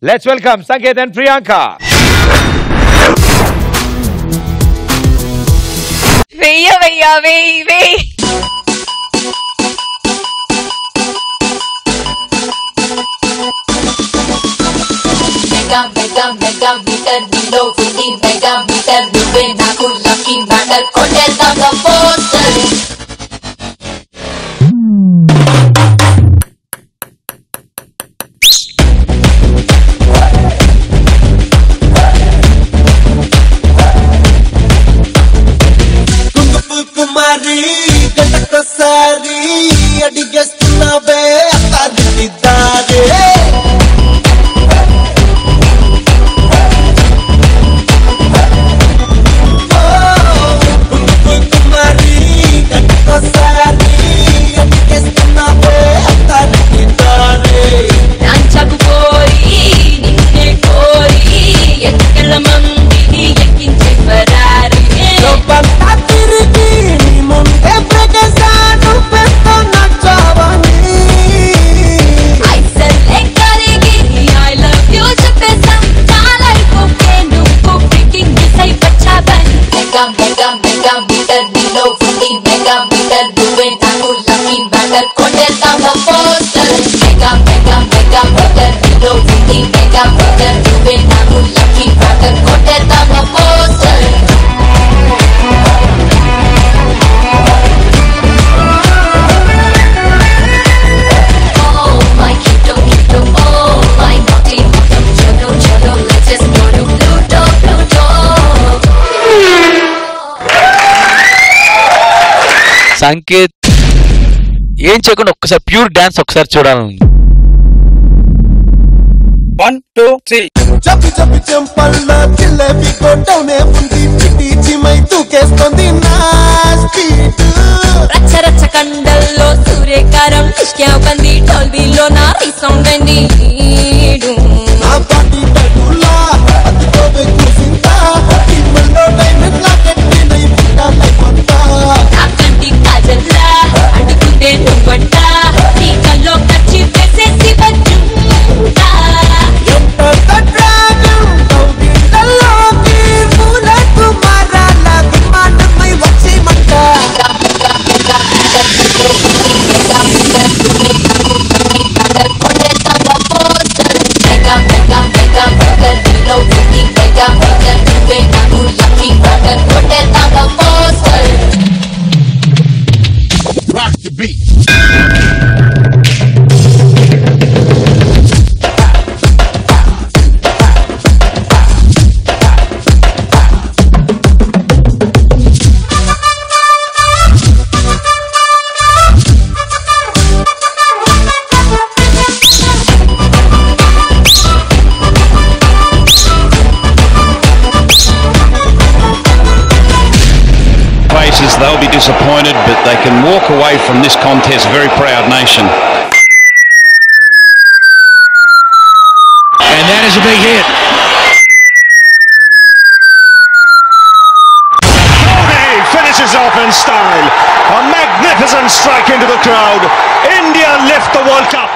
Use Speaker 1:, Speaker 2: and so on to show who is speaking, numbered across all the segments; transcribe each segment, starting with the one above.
Speaker 1: Let's welcome Sanket and Priyanka.
Speaker 2: Veya. Mega meter below 50 mega meter duve naku lucky matter kodeta the poster.
Speaker 3: Kumari gantakosari adigestunnave atadidare
Speaker 4: Sanket ఏం చేయకుండా ఒక్కసారి pure dance ఒకసారి చూడాలని
Speaker 5: 1 2 3
Speaker 3: చప్పి చప్పి చెంపల్లా జిలేబీ కొట్టనే ఉంది చిట్టి చిమై తూకేస్తుంది నా స్పీడ్
Speaker 2: రచ్చ రచ్చ కండల్లో సూర్యకారం ఇష్క్యాబంది టోల్బీలో నా రీసౌండ్ అండి
Speaker 3: నా బాడీ బెడులా అదిగో వెకుసింతా కిమ్మల్లో డైమండ్ లాకెట్టి నై పుట్టా లైఫ్ అంతా
Speaker 2: నా కంటి కాజల్లా అడుగుతే నువ్వంట నీ కల్లో కచ్చి వేసేసి వచ్చుంటా
Speaker 3: ఎంత డ్రాగన్ కౌగిళ్ళలోకి పూలకు మారాల విమానమై వచ్చేమంట
Speaker 6: They'll be disappointed, but they can walk away from this contest a very proud nation.
Speaker 5: And that is a big hit.
Speaker 7: Dhoni finishes off in style. A magnificent strike into the crowd. India lift the World Cup.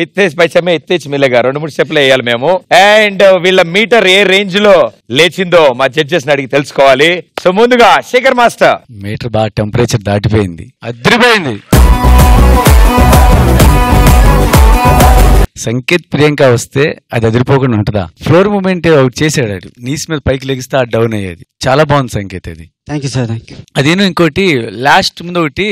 Speaker 1: ఇత్తేసి పైసమే ఇత్తేసి మిల్లగా 2-3 స్టెప్లు వేయాలి మేము. And వీళ్ళ metre ఏ range లో లేచిందో మా judges అడిగి తెలుసుకోవాలి. So ముందుగా Shekhar master.
Speaker 4: Metre బాగా temperature దాటిపోయింది, అదిరిపోయింది. సంకేత్ ప్రియాంక వస్తే అది అదిరిపోకుండా ఉంటుందా? ఫ్లోర్ మూమెంట్ అవుట్ చేసాడు, నీస్ మీద పైకి లెగిస్తే ఆ డౌన్ అయ్యేది. చాలా బాగుంది సంకేత్ అది.
Speaker 8: Thank you sir, thank you.
Speaker 4: అదేను ఇంకోటి లాస్ట్ ముందు ఒకటి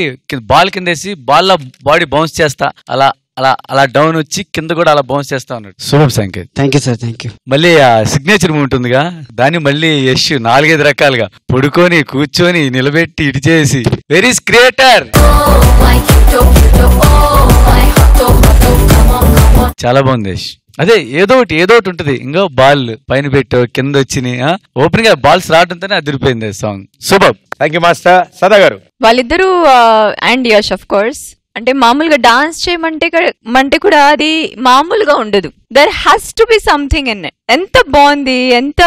Speaker 4: బాల్ కింద వేసి బాల్ బాడీ బౌన్స్ చేస్తా అలా అలా అలా డౌన్ వచ్చి కింద కూడా అలా బౌన్స్ చేస్తా ఉన్నాడు. Super Sanket.
Speaker 8: Thank you sir, thank you.
Speaker 4: మళ్ళీ ఆ సిగ్నేచర్ మూవ్ ఉంటుందిగా, దాన్ని మళ్ళీ యష్ 4-5 రకాలుగా పడుకొని కూర్చొని నిలబెట్టి ఇటు చేసి వెరీ క్రియేటర్. చాలా బాగుంది యష్. అదే ఏదో ఒకటి ఉంటది. ఇంకో బాల్ పైన పెట్టో కింద వచ్చినాయి, ఓపెన్ గా బాల్స్ రావడంతోనే అదిరిపోయింది song. Super.
Speaker 1: Thank you master. సదా గారు.
Speaker 9: వాళ్ళిద్దరూ అండ్ యష్ ఆఫ్ కోర్స్ అంటే మామూలుగా డాన్స్ చేయమంటే కూడా అది మామూలుగా ఉండదు. There has to be something in it. ఎంత బాగుంది, ఎంత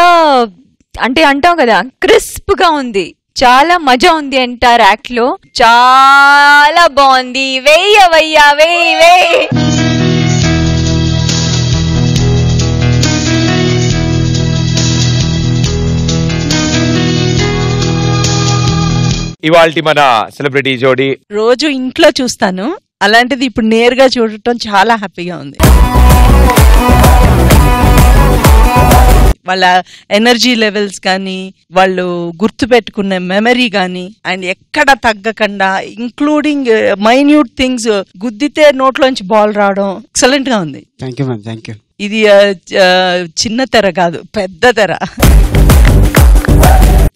Speaker 9: అంటే అంటాం కదా క్రిస్ప్ గా ఉంది. చాలా మజా ఉంది ఎంటైర్ యాక్ట్ లో, చాలా బాగుంది. వెయ్యవయ్యా వెయ్యి.
Speaker 1: ఇవాల్టి మన సెలబ్రిటీ జోడీ.
Speaker 10: రోజు ఇంట్లో చూస్తాను, అలాంటిది ఇప్పుడు నేరుగా చూడటం చాలా హ్యాపీగా ఉంది. వాళ్ళ ఎనర్జీ లెవెల్స్ కానీ, వాళ్ళు గుర్తు పెట్టుకున్న మెమరీ కానీ, అండ్ ఎక్కడ తగ్గకుండా ఇంక్లూడింగ్ మైన్యూట్ థింగ్స్, గుద్దితే నోట్లోంచి బాల్ రావడం ఎక్సలెంట్ గా ఉంది.
Speaker 8: Thank you ma'am, thank you.
Speaker 10: ఇది చిన్న తెర కాదు, పెద్ద తెర.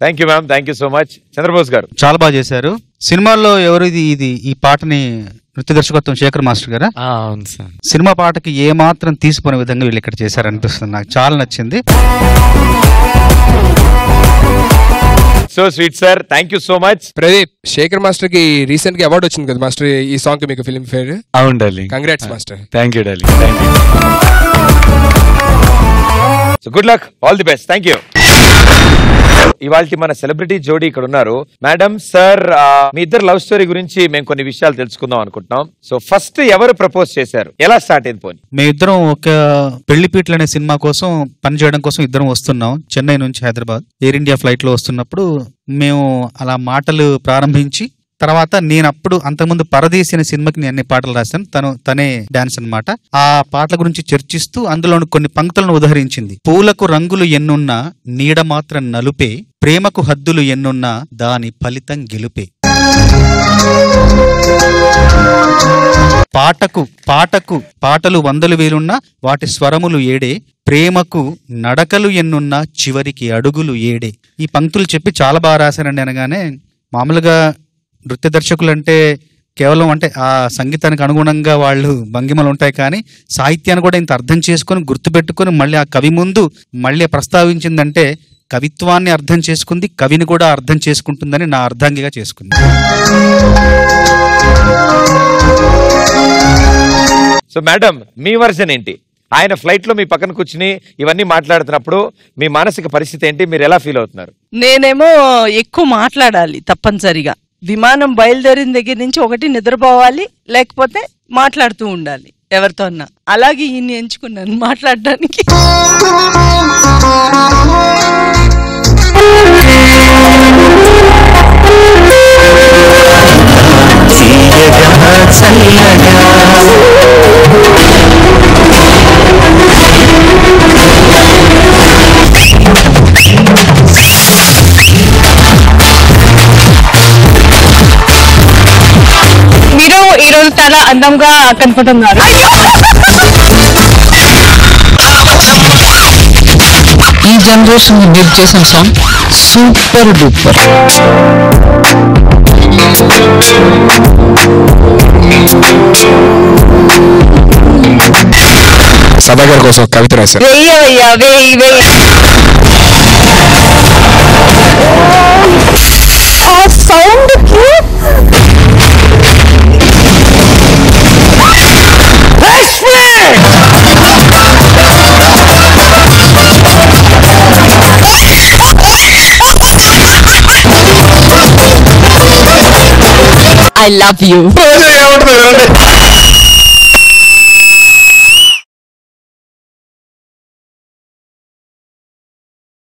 Speaker 1: Thank you ma'am, thank you so much. Chandrabose garu.
Speaker 11: చాలా బాగా చేశారు. సినిమాల్లో ఎవరు ఈ పాటని నృత్య దర్శకత్వం శేఖర్ మాస్టర్ గారా?
Speaker 4: అవును సార్.
Speaker 11: సినిమా పాటకి ఏ మాత్రం తీసుకునే విధంగా వీళ్ళు ఇక్కడ చేశారనిపిస్తుంది, నాకు చాలా నచ్చింది.
Speaker 1: So sweet sir, thank you so much.
Speaker 12: Pradeep, Shekhar master కి రీసెంట్ గా అవార్డు వచ్చింది కదా మాస్టర్ ఈ సాంగ్ కి, మీకు ఫిల్మ్ ఫేర్.
Speaker 4: అవును darling,
Speaker 12: congrats master.
Speaker 4: Thank you darling, thank you.
Speaker 1: So good luck, all the best. Thank you. ఇవాళ మన సెలబ్రిటీ జోడీ ఇక్కడ ఉన్నారు. మేడం, సార్, మీ ఇద్దరు లవ్ స్టోరీ గురించి మేము కొన్ని విషయాలు తెలుసుకుందాం అనుకుంటున్నాం. సో ఫస్ట్ ఎవరు ప్రపోజ్ చేశారు, ఎలా స్టార్ట్ అయింది? పోనీ
Speaker 11: మేమిద్దరం ఒక పెళ్లిపీటలు అనే సినిమా కోసం పని చేయడం కోసం ఇద్దరం వస్తున్నాం. చెన్నై నుంచి హైదరాబాద్ ఎయిర్ ఇండియా ఫ్లైట్ లో వస్తున్నప్పుడు మేము అలా మాటలు ప్రారంభించి, తర్వాత నేను అప్పుడు అంతకుముందు పరదేశి అనే సినిమాకి నేను అన్ని పాటలు రాశాను, తనే డాన్స్ అన్నమాట. ఆ పాటల గురించి చర్చిస్తూ అందులో కొన్ని పంక్తులను ఉదహరించింది. పూలకు రంగులు ఎన్నున్నా నీడ మాత్రం నలుపే, ప్రేమకు హద్దులు ఎన్నున్నా దాని ఫలితం గెలుపే. పాటలు 100 వేలున్నా వాటి స్వరములు ఏడే, ప్రేమకు నడకలు ఎన్నున్నా చివరికి అడుగులు ఏడే. ఈ పంక్తులు చెప్పి చాలా బాగా రాశానండి అనగానే, మామూలుగా నృత్య దర్శకులు అంటే కేవలం అంటే ఆ సంగీతానికి అనుగుణంగా వాళ్ళు భంగిమలు ఉంటాయి, కానీ సాహిత్యాన్ని కూడా ఇంత అర్థం చేసుకొని గుర్తుపెట్టుకొని మళ్ళీ ఆ కవి ముందు మళ్ళీ ప్రస్తావించిందంటే కవిత్వాన్ని అర్థం చేసుకుంది, కవిని కూడా అర్థం చేసుకుంటుందని నా అర్ధాంగిగా చేసుకుంది.
Speaker 1: సో మేడం, మీ వర్జన్ ఏంటి? ఆయన ఫ్లైట్ లో మీ పక్కన కూర్చుని ఇవన్నీ మాట్లాడుతున్నప్పుడు మీ మానసిక పరిస్థితి ఏంటి, మీరు ఎలా ఫీల్ అవుతున్నారు?
Speaker 10: నేనేమో ఎక్కువ మాట్లాడాలి తప్పనిసరిగా. విమానం బయలుదేరిన దగ్గర నుంచి ఒకటి నిద్రపోవాలి, లేకపోతే మాట్లాడుతూ ఉండాలి ఎవరితో అన్నా. అలాగే ఈయన్ని ఎంచుకున్నాను మాట్లాడడానికి.
Speaker 9: మీరు ఈరోజు చాలా అందంగా కనపడుతున్నారు.
Speaker 13: ఈ జనరేషన్ మీరు చేసిన సాంగ్ సూపర్ డూపర్.
Speaker 12: సభా గారి కోసం కవిత రాశారు.
Speaker 9: ఆ సౌండ్ I love you.